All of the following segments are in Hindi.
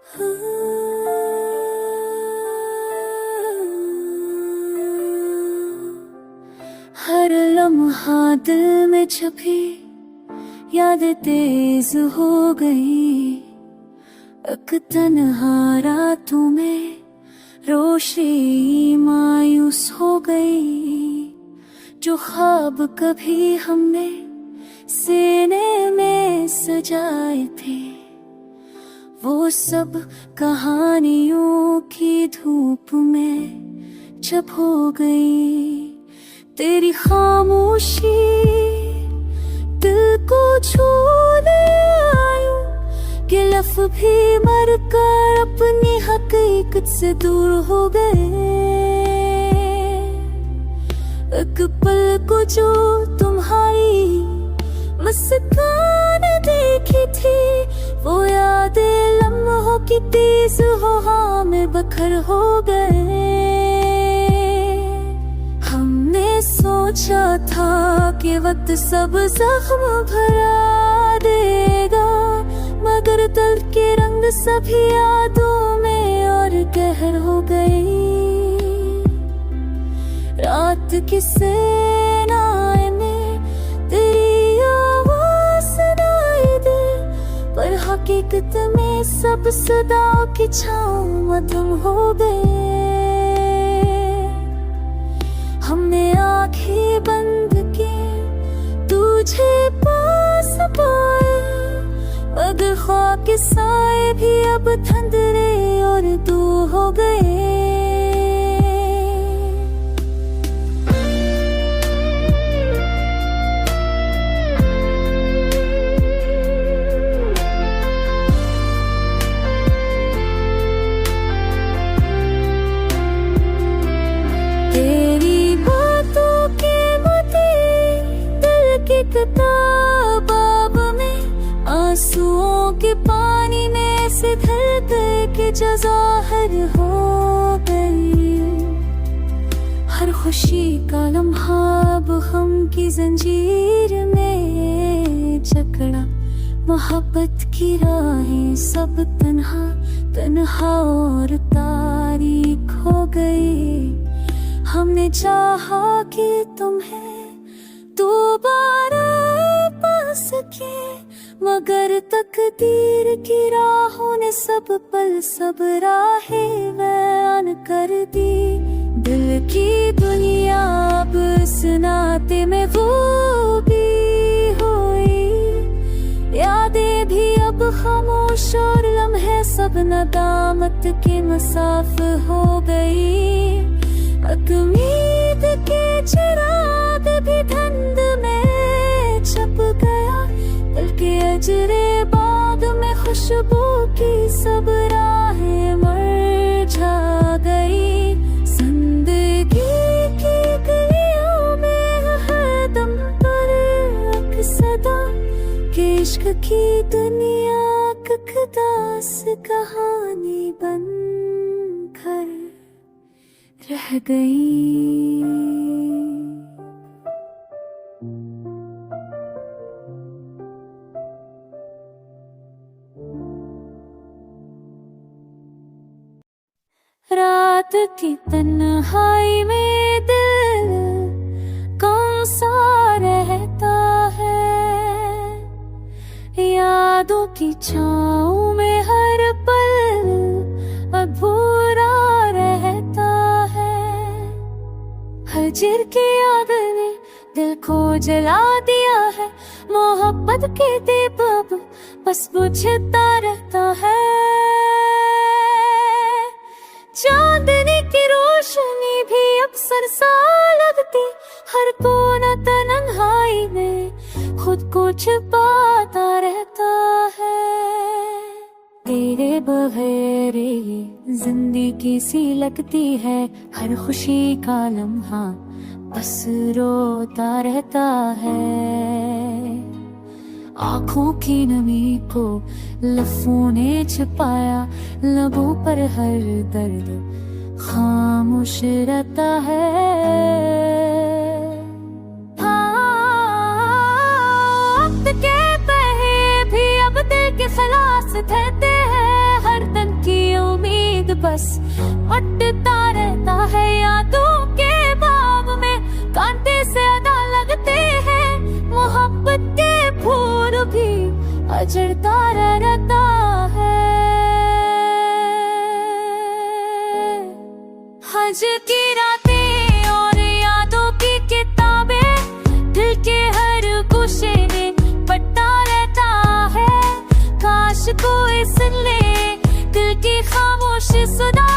हर लम्हा दिल में छपी याद तेज हो गई। एक तन्हा रातों में रोशनी मायूस हो गई। जो ख्वाब कभी हमने सीने में सजाए थे वो सब कहानियों की धूप में छप हो गई। तेरी खामोशी दिल को छू ले आयूं कि लफ्ज़ भी मर कर अपनी हकीकत से दूर हो गए। एक पल को जो तुम्हारी मुस्कान देखी थी वो यादें लम्हों की तेज हवा में बखर हो गए। हमने सोचा था कि वक्त सब जख्म भरा देगा, मगर दिल के रंग सभी यादों में और गहर हो गई। रात की सेनाएं में तेरी आवाज़ सुनाई दे, पर हकीकत में सब सदाओं की छाँव मधुम हो गए। हमने आँखें बंद की तुझे पास पाए, मगर ख्वाब के साए भी अब धुंधले और दूर हो गए। किताब में आंसुओं के पानी में से धर गए कि ज़ाहिर हो गई। हर खुशी का लम्हा अब गम की जंजीर में जकड़ा। मोहब्बत की राहें सब तन्हा तन्हा और तारीख हो गई। हमने चाहा कि तुम्हें दोबारा पा सके, मगर तकदीर की राहों ने सब पल सब राहें बयान कर दी। दिल की दुनिया अब इस नाते में वो भी हुई। यादें भी अब खामोश और लम्हे सब नदामत के मसाफ हो गई। उम्मीद के चिराग भी धुंध में छप गया, दिल के अजरे बाग में खुशबू की सब राहें मुरझा गई। जिंदगी की गलियों में हर दम पर एक सदा कि इश्क की दुनिया ककदास कहानी बन कर रह गई। रात की तन्हाई में दिल कौन सा रहता है, यादों की छाँव में हर पल अधूरा रहता है। हजर की आग ने दिल को जला दिया है, मोहब्बत के दीप अब बस बुझता रहता है। चांदनी की रोशनी भी अक्सर सा लगती, हर कोना तन्हाई में खुद को छिपाता रहता है। तेरे बगैर ये जिंदगी सी लगती है, हर खुशी का लम्हा बस रोता रहता है। आँखों की नमी को लफ्ज़ों ने छिपाया, लबों पर हर दर्द खामोश रहता है। वक्त के बहे भी अब दिल के खिलाफ देते हैं, हर तन बस अटता रहता है यादों के बाग में, कांटे से अदा लगते हैं मोहब्बत के फूल भी अजड़ता रहता है। हज की रातें और यादों की किताबें दिल के हर गोशे में पढ़ता रहता है। काश कोई सुन ले दिल की खामोशी सुना,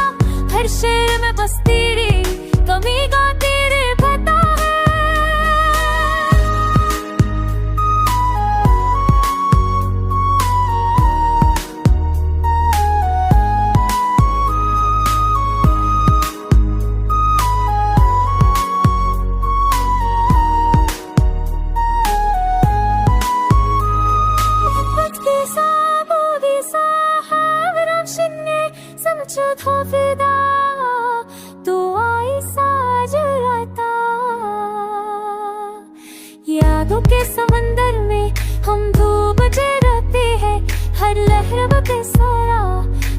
हर शेर में बस तेरी कमी गाती रहता है। तो आई साजराता यादों के समंदर में हम डूबते रहते हैं, हर लहर में सारा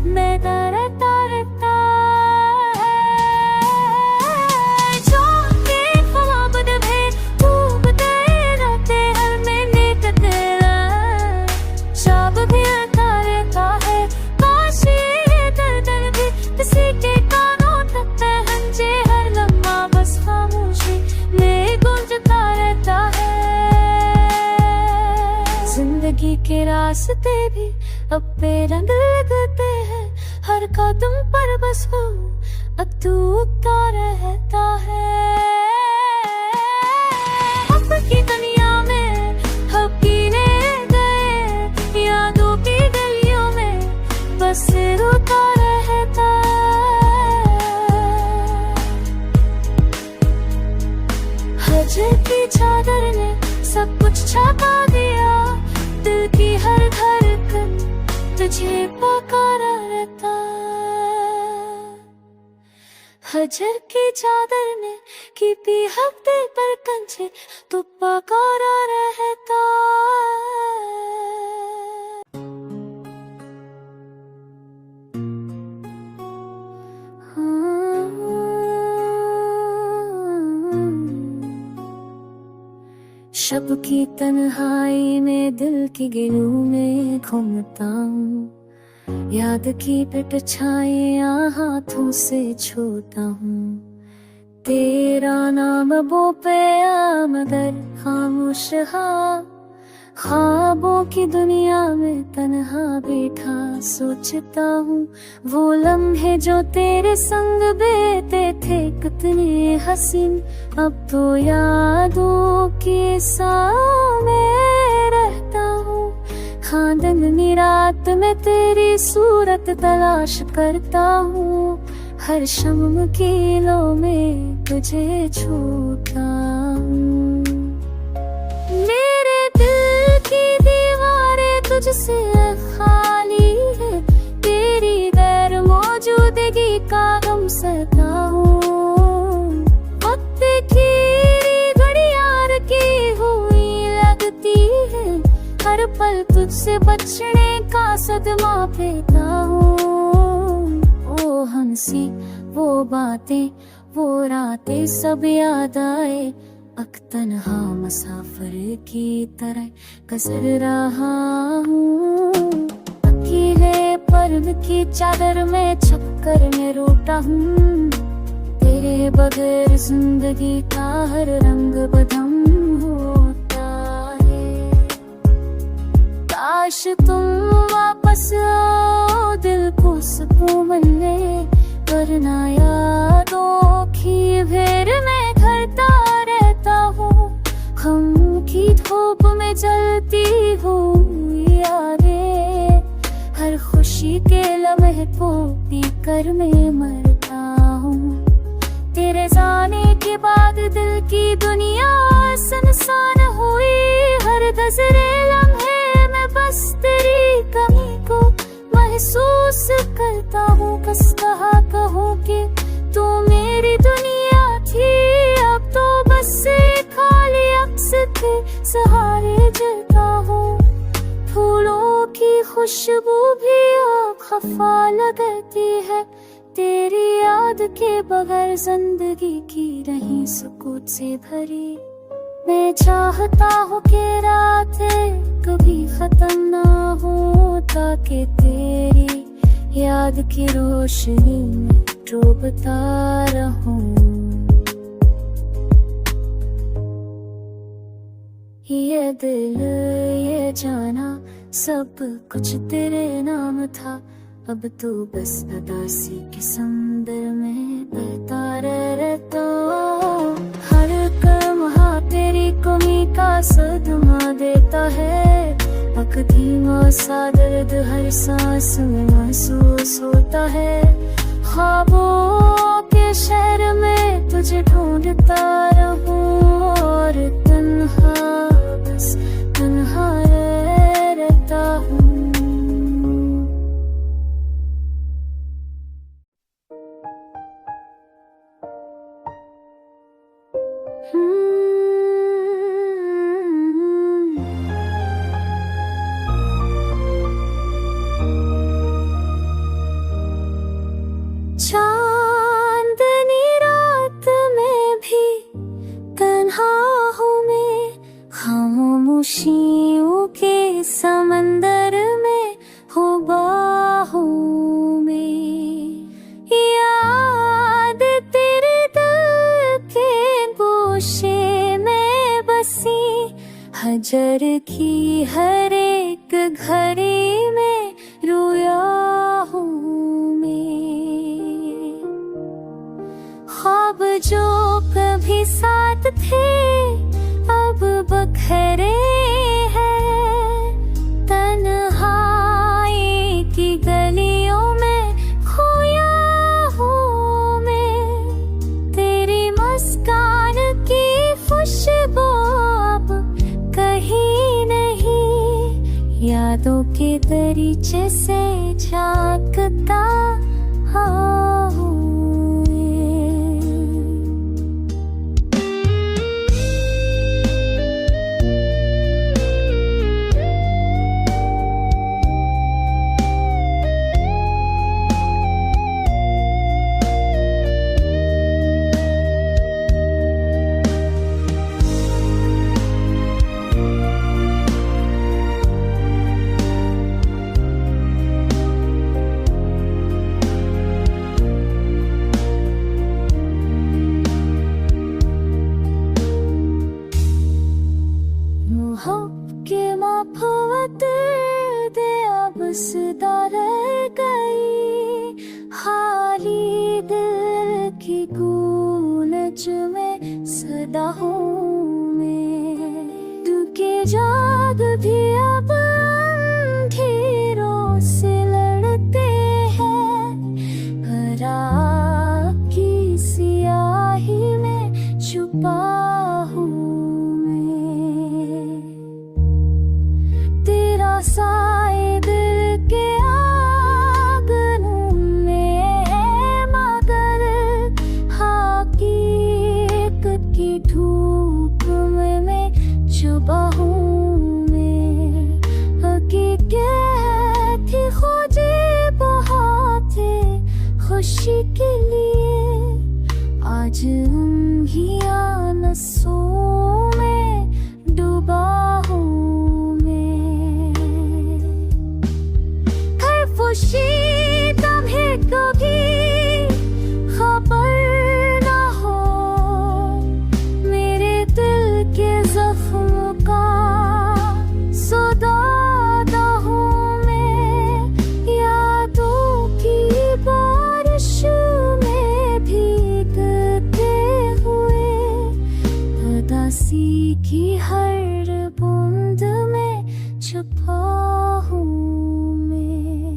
मैदा रहता है। जो के ख्वाब में डूबते रहते हर महीने का दिल शाब भी आता रहता है। काश ये दर्द भी किसी के कानों तक हंजे, हर लम्हा बस खामोशी में गूंजता रहता है। जिंदगी के रास्ते भी अब बेरंग लगते हैं, हर कदम पर बस वो अटूटता रहता है। अब की दुनिया में हम कीने गए, यादों की गलियों में बस रोता रहता है। हजर की चादर ने सब कुछ छपा दिया, दिल की हर धड़कन तुझे पुकारा रहता। हजर की चादर ने की भी हफ्ते पर कंचे तो पुकारा रहता। शब की तन्हाई में दिल की गिलू में घूमता हूँ, याद की परछाइयां हाथों से छूता हूँ। तेरा नाम बो पे मगर खामोश ख्वाबों की दुनिया में तन्हा बैठा सोचता हूँ। वो लम्हे जो तेरे संग बीते थे कितने हसीन, अब तो यादों के सामने रहता हूँ। खांदनी रात में तेरी सूरत तलाश करता हूँ, हर शम्म की लो में तुझे छूता हूँ। मेरे दिल की दीवारें तुझसे खाली है, तेरी गैर मौजूदगी का गम सहता हूँ। वक्त की घड़ियाल की हुई लगती है, हर पल तुझसे बचने का सदमा देता हूँ। वो हंसी वो बातें वो रातें सब याद आए, अक तन्हा मुसाफिर की तरह गुजर रहा हूँ। अकेले पर्द की चादर में चक्कर में रोता हूँ, तेरे बगैर जिंदगी का हर रंग बदम होता है। काश तुम वापस आओ दिल को सुकून मिले, वरना यादों की भेड़ में घरता रहता हूँ। गम की धूप में जलती हूँ यादें, हर खुशी के लम्हे को पी कर मैं मरता हूँ। तेरे जाने के बाद दिल की दुनिया सुनसान हुई, हर गुजरे लम्हे में बस तेरी कमी को महसूस करता हूँ। कस कहा कहूँ कि तू मेरी दुनिया थी, अब तो बस खाली अक्स के सहारे जलता हूँ। फूलों की खुशबू भी खफा लगती है, तेरी याद के बगैर जिंदगी की रही सुकून से भरी। मैं चाहता हूँ कि रातें कभी खत्म ना हो, ताकि तेरी याद की रोशनी में डूबता रहूं। ये दिल ये जाना सब कुछ तेरे नाम था, अब तू बस उदासी के समंदर में बहता रहता। हर लम्हा तेरी कमी का सदमा देता है, अक धीमा सा दर्द हर सांस में महसूस होता है। ख्वाबों के शहर में तुझे ढूंढता रहूं, और तन्हा बस तन्हा रहता हूँ। चांदनी रात में भी तन्हा हूँ मैं, खामोशियों के समंदर में हो बाहों में। याद तेरे दिल के गोशे में बसी, हजर की हर एक घड़ी में रोया हूँ मैं। ख्वाब जो कभी साथ थे अब बखरे हैं, तन्हाई की गलियों में खोया हूँ मैं। तेरी मुस्कान की खुशबू अब कहीं नहीं, यादों के दरीचे से झांकता हूँ। सदा रह गई खाली दिल की गूंज में सदा हूँ मैं। तू के जाग भी अब अंधेरों से लड़ते हैं, हरा की सियाही में छुपा हूँ मैं। तेरा साए खुशी के लिए आज अंधियां नसों में डूबा हूँ मैं। हर खुशी तुम्हें कभी खबर ना हो, मेरे दिल के जख्म का सौदा हूँ मैं। यादों की में भीगते हुए उदासी की हर बूंद में छुपा हूँ मैं।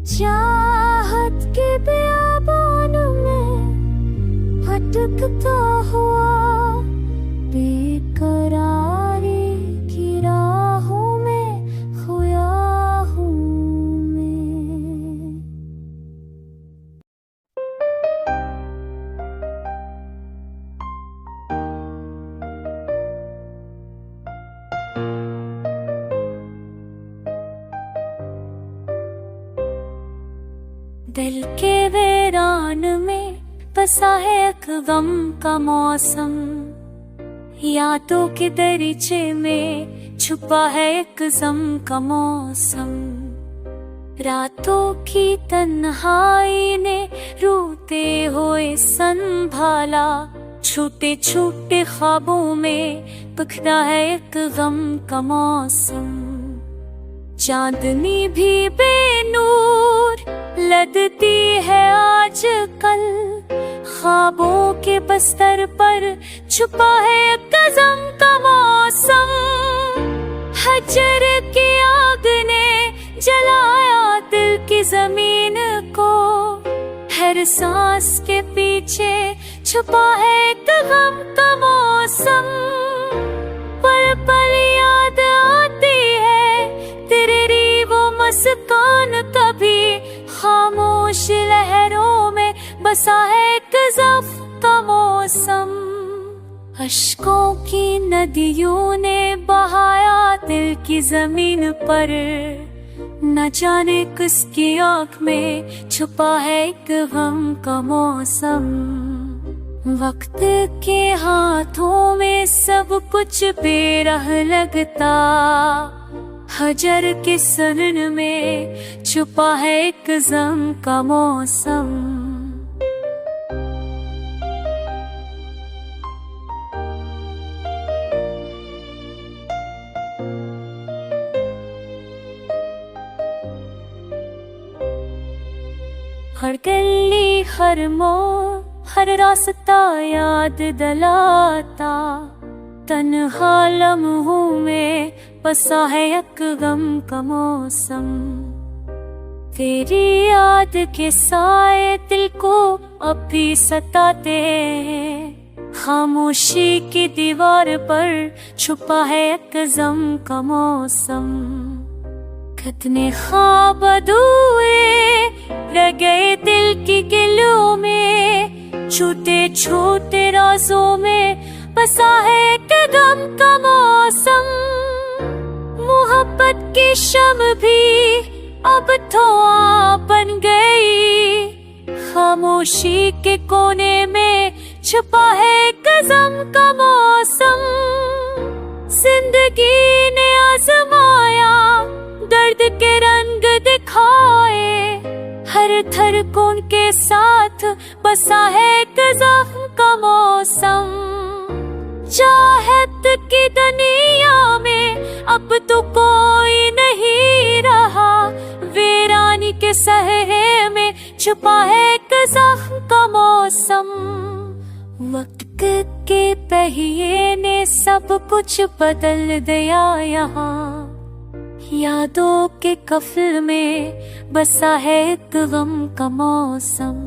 चाहत के बियाबान में भटकता हुआ बेकरारी की राहों में खोया हूँ मैं। दिल के वीरान में बसा है एक गम का मौसम, यादों के दरीचे में छुपा है एक गम का मौसम। रातों की तन्हाई ने रोते हुए संभाला, छोटे छोटे ख्वाबों में बिखरा है एक गम का मौसम। चांदनी भी बेनूर लगती है आजकल, ख्वाबों के बस्तर पर छुपा है एक गम का मौसम। हजर की आग ने जलाया दिल की जमीन को, हर सांस के पीछे छुपा है एक गम का मौसम। पल पल याद आती है तेरी वो मुस्कान, कभी खामोश लहरों में बसा है एक ज़फ़ का मौसम। अश्कों की नदियों ने बहाया दिल की जमीन पर, न जाने किसकी आँख में छुपा है एक गम का मौसम। वक्त के हाथों में सब कुछ बेरह लगता, हजर के सनन में छुपा है एक गम का मौसम। हर गली हर मोड़ हर रास्ता याद दिलाता, तन्हा लम्हों में बसा है एक गम का मौसम। तेरी याद के साए दिल को अब भी सताते हैं, खामोशी की दीवार पर छुपा है एक गम का मौसम। कितने ख्वाब अधूरे रह गए दिल की गिलों में, छोटे छोटे राजों में बसा है एक गम का मौसम। मोहब्बत की शम्म भी अब धुआं बन गई, खामोशी के कोने में छुपा है एक गम का मौसम। जिंदगी ने आजमाया दर्द के रंग दिखाए, हर धड़कन के साथ बसा है एक ज़ख्म का मौसम। चाहत की दुनिया में अब तो कोई नहीं रहा, वीरानी के सहरे में छुपा है एक ज़ख्म का मौसम। वक्त के पहिए ने सब कुछ बदल दिया यहाँ, यादों के कफल में बसा है एक गम का मौसम।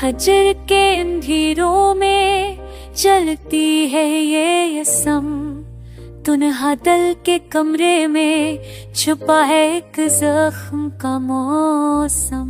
हजर के अंधेरों में जलती है ये सम, तुन्हा दिल के कमरे में छुपा है एक ज़ख्म का मौसम।